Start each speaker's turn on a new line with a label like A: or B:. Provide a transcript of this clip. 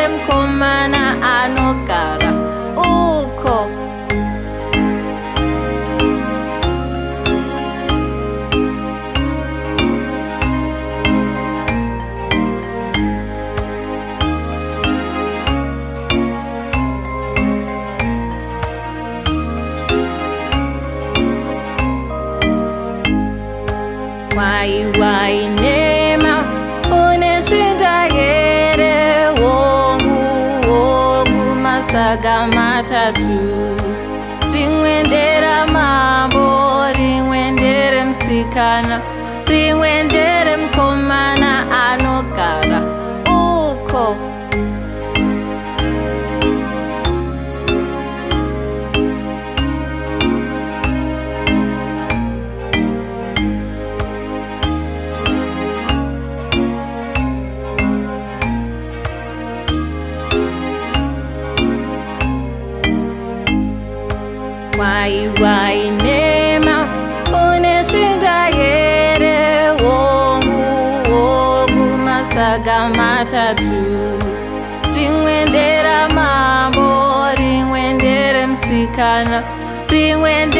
A: rimwendere mkomana anogara uko. Wai nema uneshinda here wongu masaga matatu. Rimwendera mambo, rimwendere msikana, rimwendere mkomana anogara uko. Wai nema uneshinda here wongu masaga matatu. Rimwendera mambo, rimwendere msikana, rimwendere